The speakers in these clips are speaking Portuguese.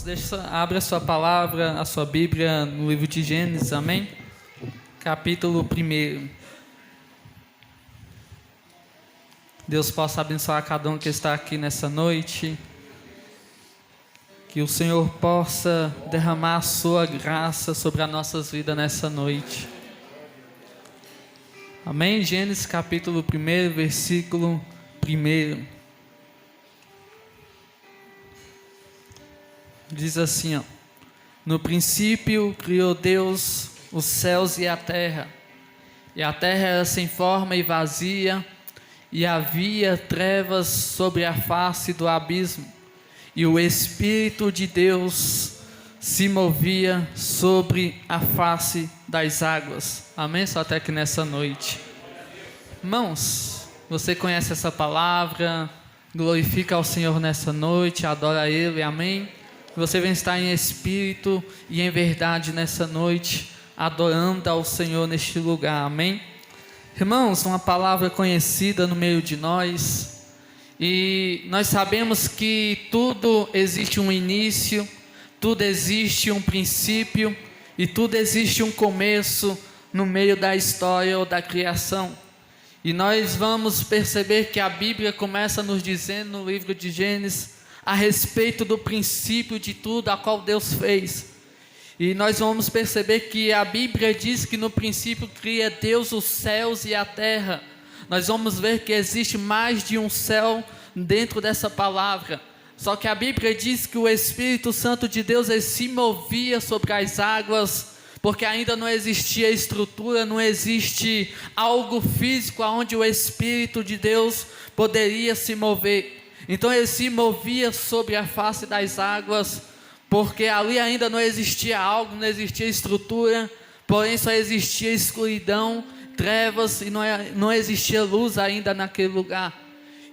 Irmãos, abra a sua palavra, a sua Bíblia no livro de Gênesis, amém? Capítulo 1. Deus possa abençoar cada um que está aqui nessa noite. Que o Senhor possa derramar a sua graça sobre as nossas vidas nessa noite. Amém? Gênesis capítulo 1, versículo 1. Diz assim, ó: no princípio criou Deus os céus e a terra era sem forma e vazia, e havia trevas sobre a face do abismo, e o Espírito de Deus se movia sobre a face das águas. Amém? Só até aqui nessa noite. Irmãos, você conhece essa palavra? Glorifica ao Senhor nessa noite, adora a Ele, amém? Você vem estar em espírito e em verdade nessa noite, adorando ao Senhor neste lugar, amém? Irmãos, uma palavra conhecida no meio de nós, e nós sabemos que tudo existe um início, tudo existe um princípio, e tudo existe um começo no meio da história ou da criação. E nós vamos perceber que a Bíblia começa nos dizendo no livro de Gênesis, a respeito do princípio de tudo a qual Deus fez. E nós vamos perceber que a Bíblia diz que no princípio cria Deus os céus e a terra. Nós vamos ver que existe mais de um céu dentro dessa palavra. Só que a Bíblia diz que o Espírito Santo de Deus ele se movia sobre as águas, porque ainda não existia estrutura, não existe algo físico onde o Espírito de Deus poderia se mover. Então ele se movia sobre a face das águas, porque ali ainda não existia algo, não existia estrutura, porém só existia escuridão, trevas, e não existia luz ainda naquele lugar.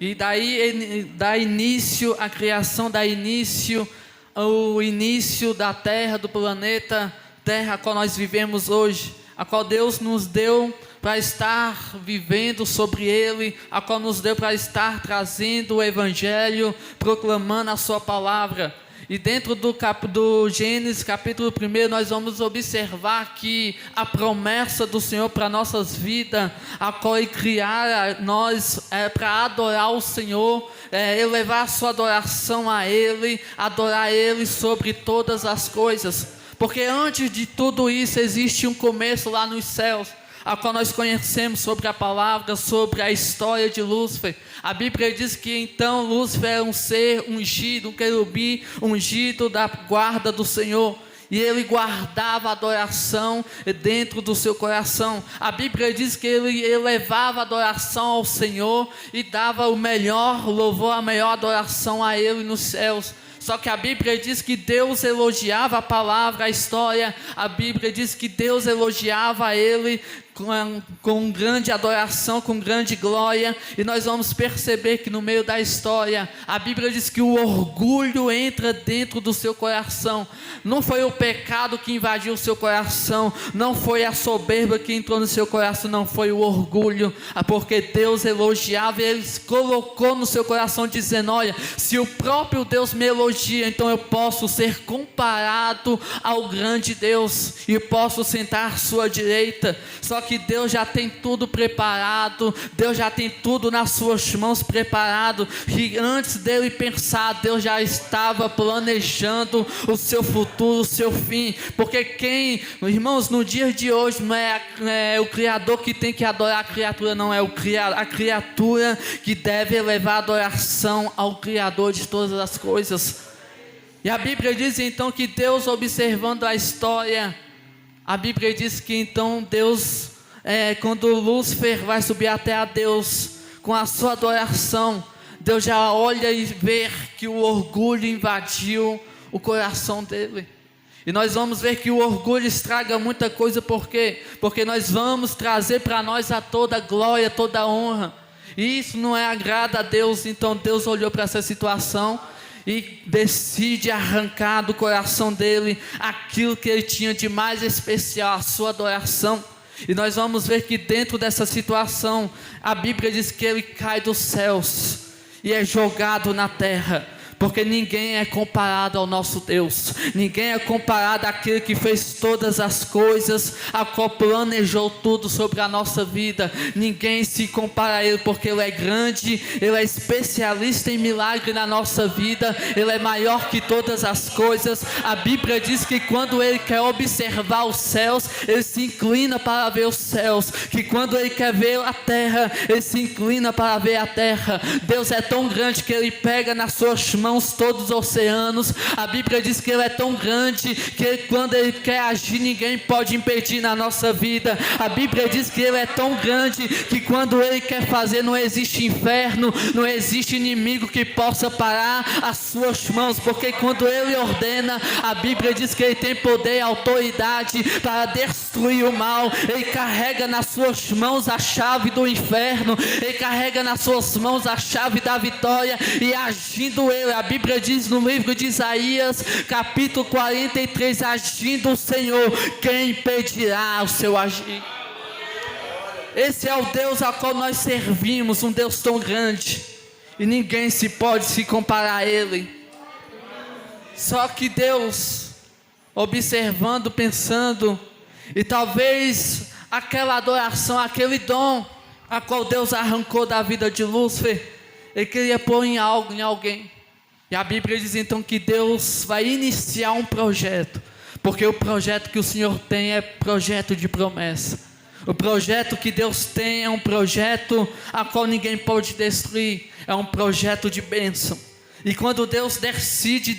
E daí dá início a criação, dá início o início da terra, do planeta Terra, a qual nós vivemos hoje, a qual Deus nos deu para estar vivendo sobre ele, a qual nos deu para estar trazendo o Evangelho, proclamando a sua palavra. E dentro do Gênesis capítulo 1, nós vamos observar que a promessa do Senhor para nossas vidas, a qual Ele criar nós para adorar o Senhor, elevar a sua adoração a Ele, adorar Ele sobre todas as coisas. Porque antes de tudo isso existe um começo lá nos céus, a qual nós conhecemos sobre a palavra, sobre a história de Lúcifer. A Bíblia diz que então Lúcifer era um ser ungido, um querubim ungido da guarda do Senhor, e ele guardava a adoração dentro do seu coração. A Bíblia diz que ele elevava a adoração ao Senhor e dava o melhor louvor, a melhor adoração a ele nos céus. Só que a Bíblia diz que Deus elogiava a palavra, a história. A Bíblia diz que Deus elogiava ele com grande adoração, com grande glória. E nós vamos perceber que no meio da história, a Bíblia diz que o orgulho entra dentro do seu coração. Não foi o pecado que invadiu o seu coração, não foi a soberba que entrou no seu coração, não foi o orgulho, porque Deus elogiava e Ele colocou no seu coração dizendo: olha, se o próprio Deus me elogia, então eu posso ser comparado ao grande Deus e posso sentar à sua direita. Só que Deus já tem tudo preparado, Deus já tem tudo nas suas mãos preparado, e antes dele pensar, Deus já estava planejando o seu futuro, o seu fim. Porque irmãos, no dia de hoje não é o Criador que tem que adorar a criatura, não, é a criatura que deve elevar a adoração ao Criador de todas as coisas. E a Bíblia diz então que Deus, observando a história, a Bíblia diz que então Deus, quando Lúcifer vai subir até a Deus com a sua adoração, Deus já olha e vê que o orgulho invadiu o coração dele. E nós vamos ver que o orgulho estraga muita coisa. Por quê? Porque nós vamos trazer para nós a toda glória, toda honra, e isso não agrada a Deus. Então Deus olhou para essa situação e decide arrancar do coração dele aquilo que ele tinha de mais especial, a sua adoração. E nós vamos ver que dentro dessa situação, a Bíblia diz que ele cai dos céus e é jogado na terra. porque ninguém é comparado ao nosso Deus, ninguém é comparado àquele que fez todas as coisas, a qual planejou tudo sobre a nossa vida. Ninguém se compara a Ele, porque Ele é grande, Ele é especialista em milagre na nossa vida, Ele é maior que todas as coisas. A Bíblia diz que quando Ele quer observar os céus, Ele se inclina para ver os céus, que quando Ele quer ver a terra, Ele se inclina para ver a terra. Deus é tão grande que Ele pega nas suas mãos todos os oceanos. A Bíblia diz que Ele é tão grande que quando Ele quer agir, ninguém pode impedir na nossa vida. A Bíblia diz que Ele é tão grande que quando Ele quer fazer, não existe inferno, não existe inimigo que possa parar as suas mãos, porque quando Ele ordena, a Bíblia diz que Ele tem poder e autoridade para destruir o mal. Ele carrega nas suas mãos a chave do inferno, Ele carrega nas suas mãos a chave da vitória, e agindo Ele, a Bíblia diz no livro de Isaías, capítulo 43, agindo o Senhor, quem impedirá o seu agir? Esse é o Deus ao qual nós servimos, um Deus tão grande, e ninguém pode se comparar a Ele. Só que Deus, observando, pensando, e talvez aquela adoração, aquele dom a qual Deus arrancou da vida de Lúcifer, Ele queria pôr em algo, em alguém. E a Bíblia diz então que Deus vai iniciar um projeto, porque o projeto que o Senhor tem é projeto de promessa. O projeto que Deus tem é um projeto a qual ninguém pode destruir, é um projeto de bênção. E quando Deus decide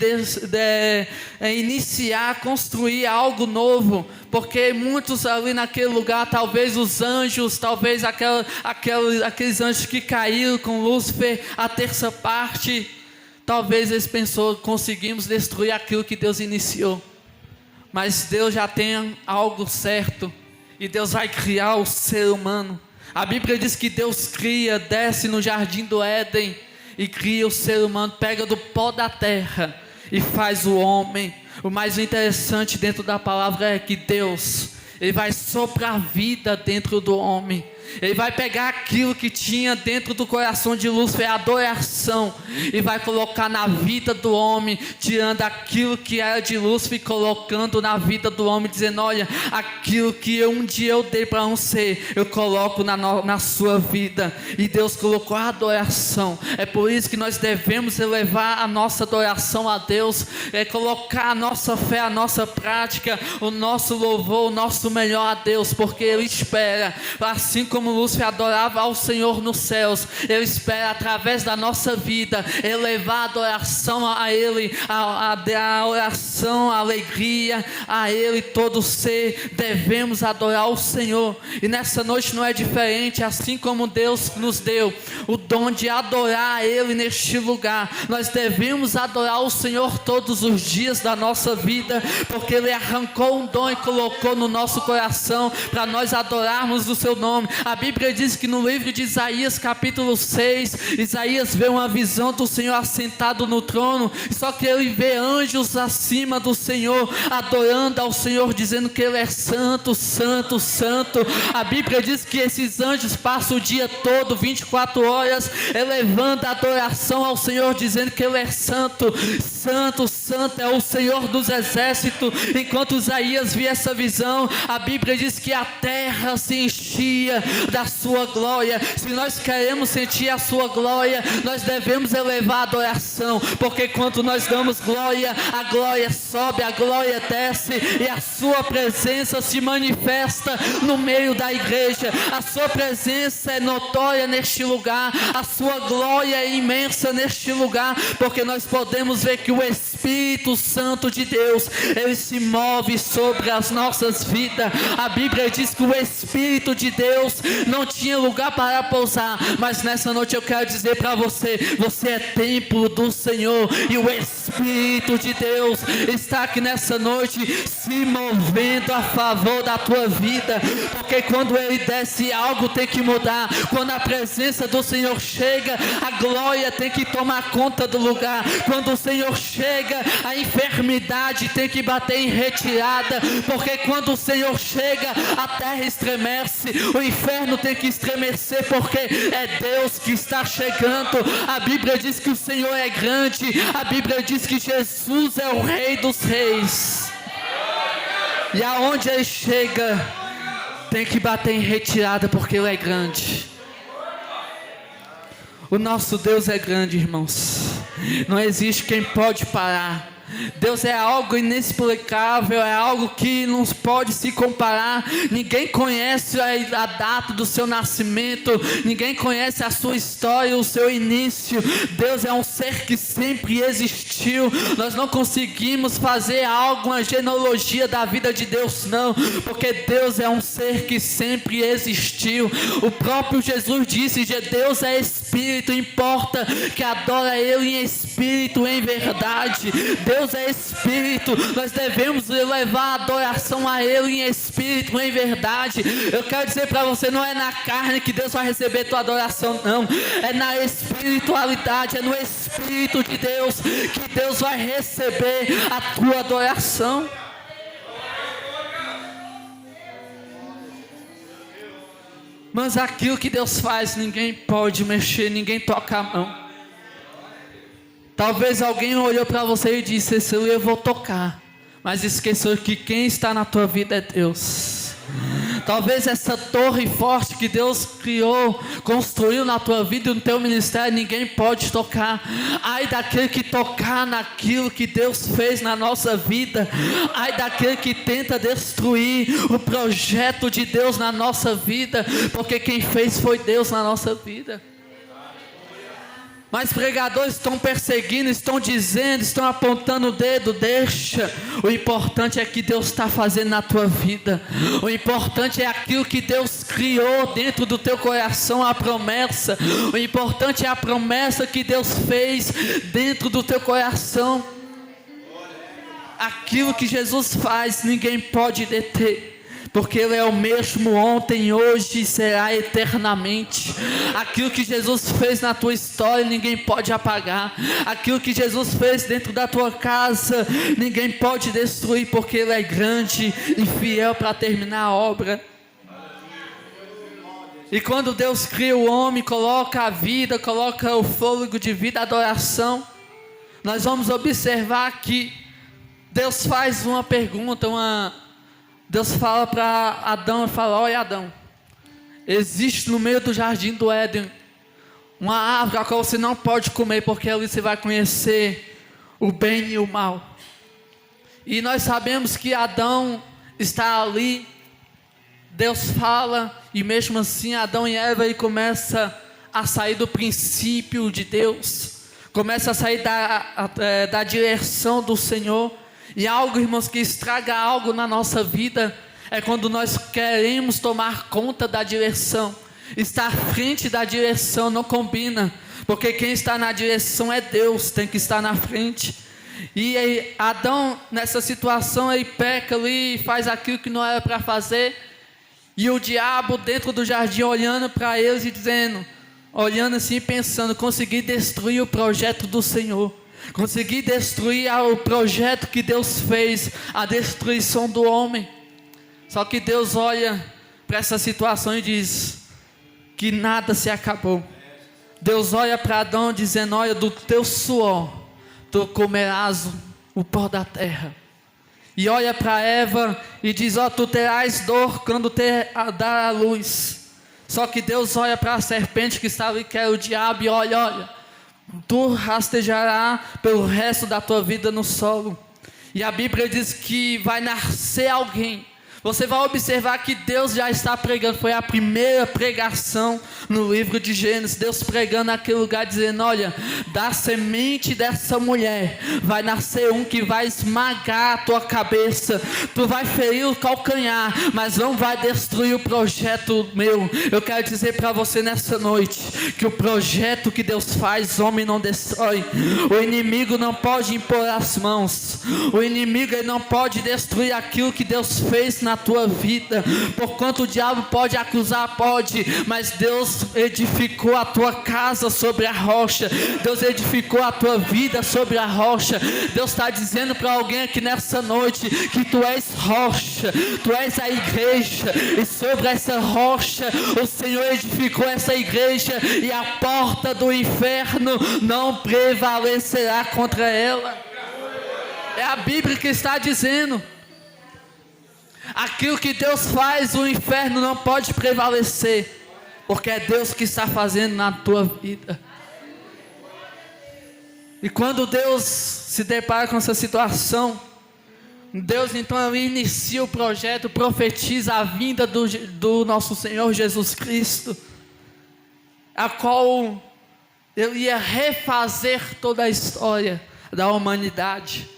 iniciar, construir algo novo, porque muitos ali naquele lugar, talvez os anjos, talvez aqueles anjos que caíram com Lúcifer, a terça parte, talvez eles pensaram, conseguimos destruir aquilo que Deus iniciou. Mas Deus já tem algo certo, e Deus vai criar o ser humano. A Bíblia diz que Deus cria, desce no jardim do Éden, e cria o ser humano, pega do pó da terra e faz o homem. O mais interessante dentro da palavra é que Deus, Ele vai soprar vida dentro do homem. Ele vai pegar aquilo que tinha dentro do coração de Lúcifer, a adoração, e vai colocar na vida do homem, tirando aquilo que era de Lúcifer e colocando na vida do homem, dizendo: olha, aquilo que um dia eu dei para um ser, eu coloco na sua vida. E Deus colocou a adoração. É por isso que nós devemos elevar a nossa adoração a Deus, colocar a nossa fé, a nossa prática, o nosso louvor, o nosso melhor a Deus, porque Ele espera, assim como Lúcifer adorava ao Senhor nos céus, Ele espera através da nossa vida elevar a adoração a Ele, a oração, a alegria a Ele. Todo ser devemos adorar o Senhor, e nessa noite não é diferente. Assim como Deus nos deu o dom de adorar a Ele neste lugar, nós devemos adorar o Senhor todos os dias da nossa vida, porque Ele arrancou um dom e colocou no nosso coração para nós adorarmos o seu nome. A Bíblia diz que no livro de Isaías capítulo 6, Isaías vê uma visão do Senhor assentado no trono, só que ele vê anjos acima do Senhor, adorando ao Senhor, dizendo que Ele é santo, santo, santo. A Bíblia diz que esses anjos passam o dia todo, 24 horas, elevando a adoração ao Senhor, dizendo que Ele é santo, santo, santo é o Senhor dos exércitos. Enquanto Isaías via essa visão, a Bíblia diz que a terra se enchia da sua glória. Se nós queremos sentir a sua glória, nós devemos elevar a adoração, porque quando nós damos glória, a glória sobe, a glória desce, e a sua presença se manifesta no meio da igreja. A sua presença é notória neste lugar, a sua glória é imensa neste lugar, porque nós podemos ver que o Espírito Santo de Deus, Ele se move sobre as nossas vidas. A Bíblia diz que o Espírito de Deus não tinha lugar para pousar, mas nessa noite eu quero dizer para você: você é templo do Senhor, e o Espírito Espírito de Deus está aqui nessa noite se movendo a favor da tua vida, porque quando Ele desce, algo tem que mudar. Quando a presença do Senhor chega, a glória tem que tomar conta do lugar. Quando o Senhor chega, a enfermidade tem que bater em retirada, porque quando o Senhor chega, a terra estremece, o inferno tem que estremecer, porque é Deus que está chegando. A Bíblia diz que o Senhor é grande, a Bíblia diz que Jesus é o Rei dos Reis, e aonde Ele chega, tem que bater em retirada, porque Ele é grande. O nosso Deus é grande, irmãos. Não existe quem pode parar. Deus é algo inexplicável, é algo que não pode se comparar. Ninguém conhece a data do seu nascimento, ninguém conhece a sua história, o seu início. Deus é um ser que sempre existiu. Nós não conseguimos fazer algo, uma genealogia da vida de Deus, não, porque Deus é um ser que sempre existiu. O próprio Jesus disse: Deus é Espírito, importa que adora Ele em Espírito, em verdade. Deus é Espírito, nós devemos levar a adoração a Ele em Espírito, em verdade. Eu quero dizer para você, não é na carne que Deus vai receber tua adoração, não, é na espiritualidade, é no Espírito de Deus que Deus vai receber a tua adoração. Mas aquilo que Deus faz, ninguém pode mexer, ninguém toca a mão. Talvez alguém olhou para você e disse: esse eu vou tocar, mas esqueceu que quem está na tua vida é Deus. Talvez essa torre forte que Deus criou, construiu na tua vida e no teu ministério, ninguém pode tocar. Ai daquele que tocar naquilo que Deus fez na nossa vida. Ai daquele que tenta destruir o projeto de Deus na nossa vida, porque quem fez foi Deus na nossa vida. Mas pregadores estão perseguindo, estão dizendo, estão apontando o dedo. Deixa, o importante é que Deus está fazendo na tua vida. O importante é aquilo que Deus criou dentro do teu coração, a promessa. O importante é a promessa que Deus fez dentro do teu coração. Aquilo que Jesus faz, ninguém pode deter, porque Ele é o mesmo ontem, hoje e será eternamente. Aquilo que Jesus fez na tua história, ninguém pode apagar. Aquilo que Jesus fez dentro da tua casa, ninguém pode destruir, porque Ele é grande e fiel para terminar a obra. E quando Deus cria o homem, coloca a vida, coloca o fôlego de vida, a adoração, nós vamos observar que Deus faz uma pergunta, Deus fala para Adão, fala: olha Adão, existe no meio do jardim do Éden uma árvore a qual você não pode comer, porque ali você vai conhecer o bem e o mal. E nós sabemos que Adão está ali, Deus fala, e mesmo assim Adão e Eva começam a sair do princípio de Deus, começa a sair da direção do Senhor. E algo, irmãos, que estraga algo na nossa vida é quando nós queremos tomar conta da direção. Estar à frente da direção não combina, porque quem está na direção é Deus, tem que estar na frente. E aí, Adão, nessa situação, ele peca ali, faz aquilo que não era para fazer. E o diabo dentro do jardim olhando para eles e dizendo, olhando assim, pensando: consegui destruir o projeto do Senhor. Consegui destruir o projeto que Deus fez, a destruição do homem. Só que Deus olha para essa situação e diz que nada se acabou. Deus olha para Adão dizendo: olha, do teu suor tu comerás o pó da terra. E olha para Eva e diz: ó, tu terás dor quando dar a luz. Só que Deus olha para a serpente que estava ali, que era o diabo, e olha, tu rastejarás pelo resto da tua vida no solo. E a Bíblia diz que vai nascer alguém, Você vai observar que Deus já está pregando. Foi a primeira pregação no livro de Gênesis. Deus pregando naquele lugar, dizendo: olha, da semente dessa mulher vai nascer um que vai esmagar a tua cabeça. Tu vai ferir o calcanhar, mas não vai destruir o projeto meu. Eu quero dizer para você nessa noite, que o projeto que Deus faz, homem não destrói. O inimigo não pode impor as mãos. O inimigo ele não pode destruir aquilo que Deus fez na tua vida. Porquanto o diabo pode acusar, pode, mas Deus edificou a tua casa sobre a rocha. Deus edificou a tua vida sobre a rocha. Deus está dizendo para alguém aqui nessa noite que tu és rocha, tu és a igreja, e sobre essa rocha o Senhor edificou essa igreja, e a porta do inferno não prevalecerá contra ela. É a Bíblia que está dizendo. Aquilo que Deus faz, o inferno não pode prevalecer, porque é Deus que está fazendo na tua vida. E quando Deus se depara com essa situação, Deus então ele inicia o projeto, profetiza a vinda do nosso Senhor Jesus Cristo, a qual ele ia refazer toda a história da humanidade.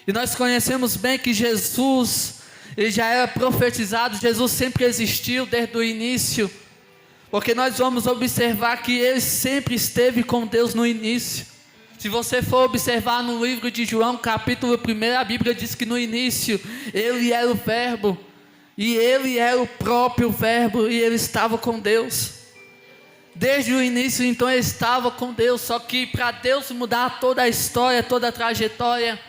E nós conhecemos bem que Jesus, ele já era profetizado. Jesus sempre existiu desde o início, porque nós vamos observar que ele sempre esteve com Deus no início. Se você for observar no livro de João, capítulo 1, a Bíblia diz que no início ele era o verbo, e ele era o próprio verbo, e ele estava com Deus. Desde o início então ele estava com Deus. Só que para Deus mudar toda a história, toda a trajetória,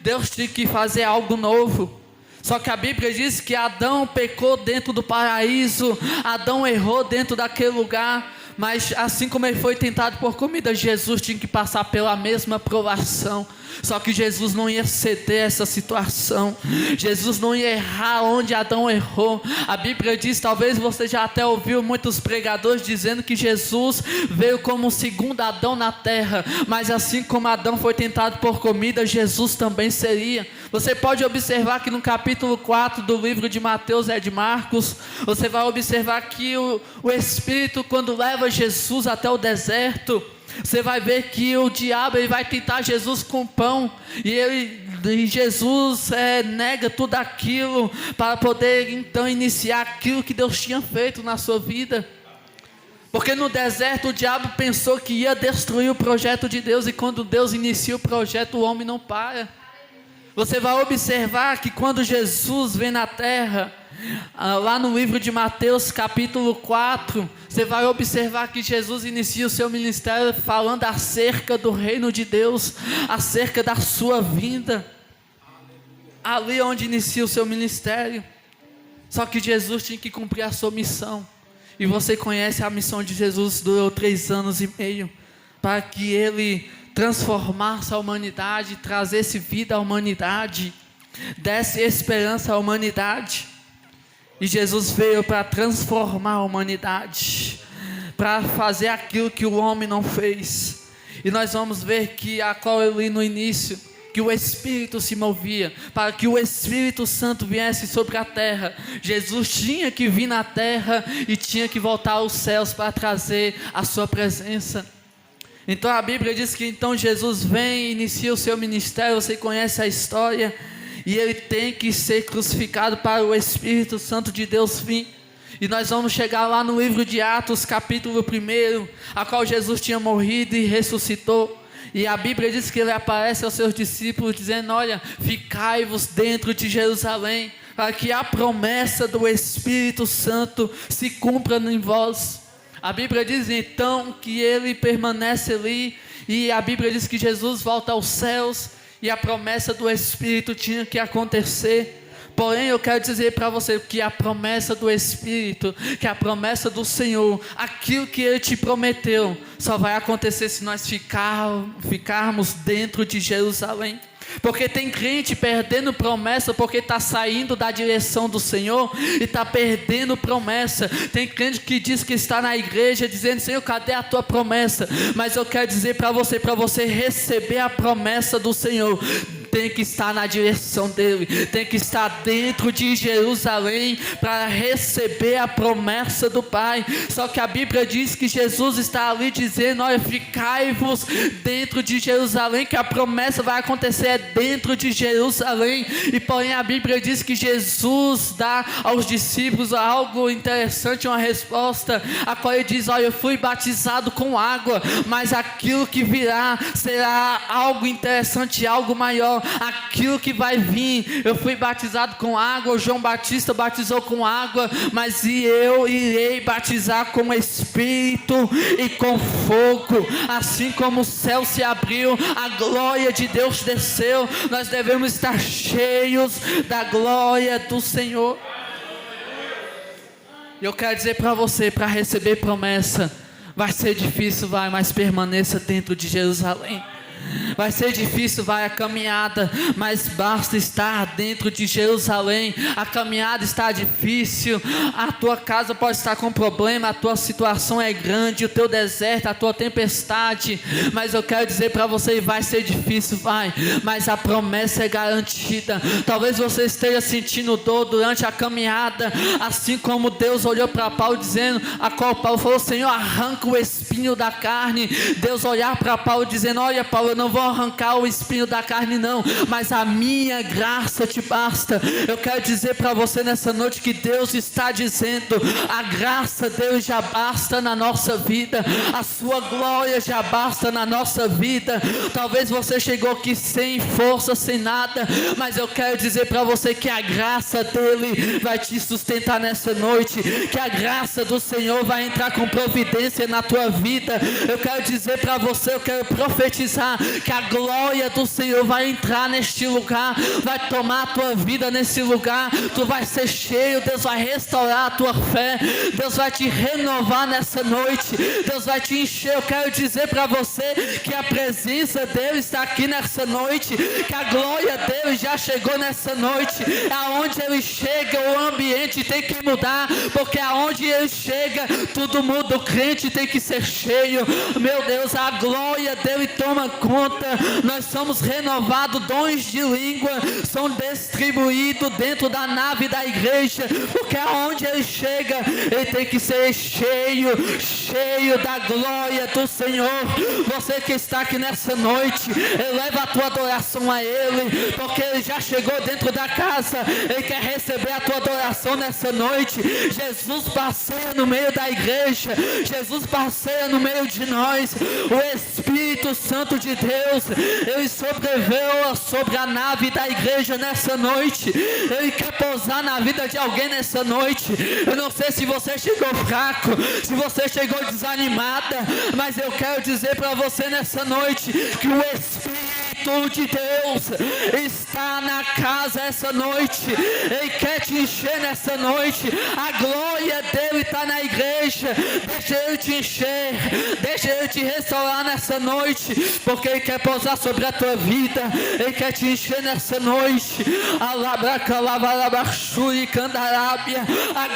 Deus tinha que fazer algo novo. Só que a Bíblia diz que Adão pecou dentro do paraíso, Adão errou dentro daquele lugar, mas assim como ele foi tentado por comida, Jesus tinha que passar pela mesma provação. Só que Jesus não ia ceder essa situação, Jesus não ia errar onde Adão errou. A Bíblia diz, talvez você já até ouviu muitos pregadores dizendo que Jesus veio como o segundo Adão na terra, mas assim como Adão foi tentado por comida, Jesus também seria. Você pode observar que no capítulo 4 do livro de Mateus e de Marcos, você vai observar que o Espírito, quando leva Jesus até o deserto, você vai ver que o diabo ele vai tentar Jesus com pão, e Jesus nega tudo aquilo para poder então iniciar aquilo que Deus tinha feito na sua vida. Porque no deserto o diabo pensou que ia destruir o projeto de Deus, e quando Deus inicia o projeto, o homem não para. Você vai observar que quando Jesus vem na terra, lá no livro de Mateus capítulo 4, você vai observar que Jesus inicia o seu ministério falando acerca do reino de Deus, acerca da sua vinda, ali onde inicia o seu ministério. Só que Jesus tinha que cumprir a sua missão, e você conhece a missão de Jesus, durou 3 anos e meio, para que ele transformasse a humanidade, trazesse vida à humanidade, desse esperança à humanidade. E Jesus veio para transformar a humanidade, para fazer aquilo que o homem não fez. E nós vamos ver que a qual eu li no início, que o Espírito se movia, para que o Espírito Santo viesse sobre a terra. Jesus tinha que vir na terra e tinha que voltar aos céus para trazer a sua presença. Então a Bíblia diz que então Jesus vem e inicia o seu ministério. Você conhece a história, e ele tem que ser crucificado para o Espírito Santo de Deus vir. E nós vamos chegar lá no livro de Atos capítulo 1, a qual Jesus tinha morrido e ressuscitou. E a Bíblia diz que ele aparece aos seus discípulos dizendo: olha, ficai-vos dentro de Jerusalém, para que a promessa do Espírito Santo se cumpra em vós. A Bíblia diz então que ele permanece ali, e a Bíblia diz que Jesus volta aos céus, e a promessa do Espírito tinha que acontecer. Porém eu quero dizer para você que a promessa do Espírito, que a promessa do Senhor, aquilo que Ele te prometeu, só vai acontecer se nós ficarmos dentro de Jerusalém. Porque tem crente perdendo promessa porque está saindo da direção do Senhor e está perdendo promessa. Tem crente que diz que está na igreja dizendo: Senhor, cadê a tua promessa? Mas eu quero dizer para você receber a promessa do Senhor, tem que estar na direção dele, tem que estar dentro de Jerusalém para receber a promessa do Pai. Só que a Bíblia diz que Jesus está ali dizendo: olha, ficai-vos dentro de Jerusalém, que a promessa vai acontecer dentro de Jerusalém. E porém a Bíblia diz que Jesus dá aos discípulos algo interessante, uma resposta, a qual ele diz: olha, eu fui batizado com água, mas aquilo que virá será algo interessante, algo maior, aquilo que vai vir. Eu fui batizado com água, o João Batista batizou com água, mas eu irei batizar com Espírito e com fogo. Assim como o céu se abriu, a glória de Deus desceu, nós devemos estar cheios da glória do Senhor. E eu quero dizer para você, para receber promessa, vai ser difícil, vai, mas permaneça dentro de Jerusalém. Vai ser difícil, vai, a caminhada, mas basta estar dentro de Jerusalém. A caminhada está difícil, a tua casa pode estar com problema, a tua situação é grande, o teu deserto, a tua tempestade, mas eu quero dizer para você, vai ser difícil, vai, mas a promessa é garantida. Talvez você esteja sentindo dor durante a caminhada, assim como Deus olhou para Paulo dizendo, a qual Paulo falou: Senhor, arranca o espinho da carne. Deus olhar para Paulo dizendo: olha, Paulo, eu não vou arrancar o espinho da carne não, mas a minha graça te basta. Eu quero dizer para você nessa noite que Deus está dizendo: a graça dele já basta na nossa vida, a sua glória já basta na nossa vida. Talvez você chegou aqui sem força, sem nada, mas eu quero dizer para você que a graça dele vai te sustentar nessa noite, que a graça do Senhor vai entrar com providência na tua vida. Eu quero dizer para você, eu quero profetizar que a glória do Senhor vai entrar neste lugar, vai tomar a tua vida nesse lugar. Tu vai ser cheio, Deus vai restaurar a tua fé, Deus vai te renovar nessa noite, Deus vai te encher. Eu quero dizer para você que a presença dele está aqui nessa noite, que a glória dele já chegou nessa noite. Aonde ele chega, o ambiente tem que mudar, porque aonde ele chega, tudo muda. O crente tem que ser cheio, meu Deus, a glória dele toma conta. Nós somos renovados, dons de língua são distribuídos dentro da nave da igreja, porque aonde ele chega, ele tem que ser cheio, cheio da glória do Senhor. Você que está aqui nessa noite, eleva a tua adoração a ele, porque ele já chegou dentro da casa, ele quer receber a tua adoração nessa noite. Jesus passeia no meio da igreja, Jesus passeia no meio de nós. O Espírito Santo de Deus, ele sobreveu sobre a nave da igreja nessa noite. Ele quer pousar na vida de alguém nessa noite. Eu não sei se você chegou fraco, se você chegou desanimada, mas eu quero dizer para você nessa noite que o Espírito de Deus está na casa essa noite. Ele quer te encher nessa noite. A glória dele está na igreja. Deixa ele te encher, deixa ele te restaurar nessa noite, porque ele quer pousar sobre a tua vida, ele quer te encher nessa noite. A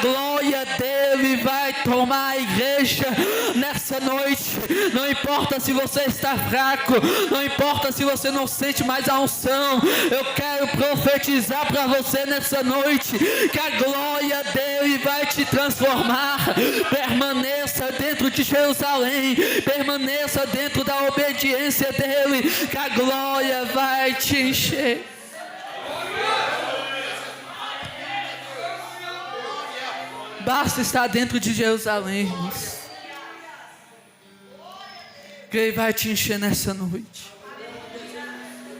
glória dele vai tomar a igreja nessa noite. Não importa se você está fraco, não importa se você não sente mais a unção, eu quero profetizar para você nessa noite que a glória dele vai te transformar. Permaneça dentro de Jerusalém, permaneça dentro da obediência dele, que a glória vai te encher. Basta estar dentro de Jerusalém, irmãos, que ele vai te encher nessa noite.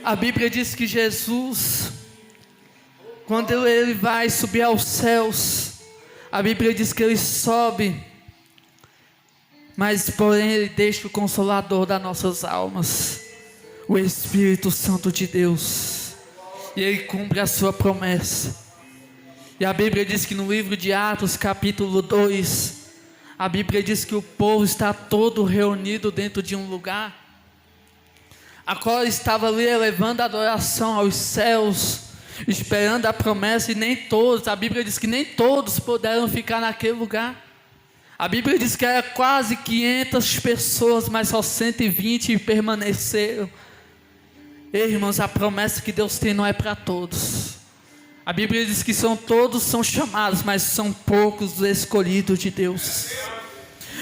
A Bíblia diz que Jesus, quando ele vai subir aos céus, a Bíblia diz que ele sobe, mas porém ele deixa o Consolador das nossas almas, o Espírito Santo de Deus, e ele cumpre a sua promessa. E a Bíblia diz que no livro de Atos capítulo 2, a Bíblia diz que o povo está todo reunido dentro de um lugar, a qual estava ali elevando a adoração aos céus, esperando a promessa, e nem todos, a Bíblia diz que nem todos puderam ficar naquele lugar. A Bíblia diz que era quase 500 pessoas, mas só 120 permaneceram. Ei, irmãos, a promessa que Deus tem não é para todos. A Bíblia diz que todos são chamados, mas são poucos os escolhidos de Deus.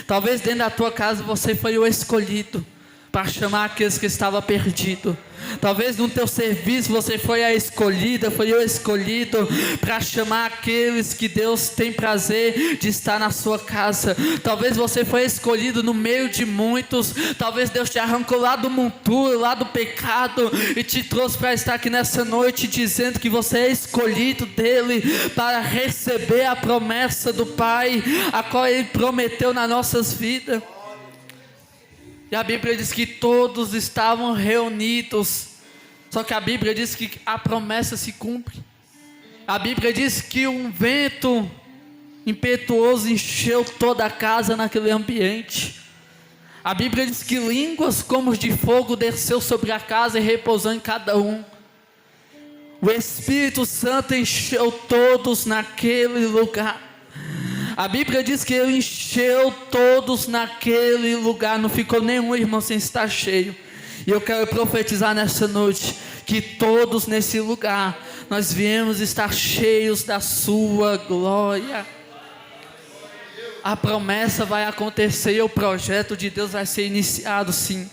Talvez dentro da tua casa você foi o escolhido para chamar aqueles que estavam perdidos. Talvez no teu serviço você foi a escolhida, foi o escolhido para chamar aqueles que Deus tem prazer de estar na sua casa. Talvez você foi escolhido no meio de muitos. Talvez Deus te arrancou lá do monturo, lá do pecado, e te trouxe para estar aqui nessa noite dizendo que você é escolhido dele para receber a promessa do Pai, a qual ele prometeu nas nossas vidas. E a Bíblia diz que todos estavam reunidos. Só que a Bíblia diz que a promessa se cumpre. A Bíblia diz que um vento impetuoso encheu toda a casa naquele ambiente. A Bíblia diz que línguas como de fogo desceu sobre a casa e repousou em cada um. O Espírito Santo encheu todos naquele lugar. A Bíblia diz que ele encheu todos naquele lugar. Não ficou nenhum irmão sem estar cheio. E eu quero profetizar nessa noite que todos nesse lugar nós viemos estar cheios da sua glória. A promessa vai acontecer e o projeto de Deus vai ser iniciado, sim.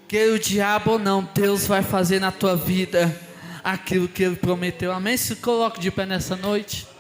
Que o diabo ou não, Deus vai fazer na tua vida aquilo que ele prometeu. Amém? Se coloque de pé nessa noite.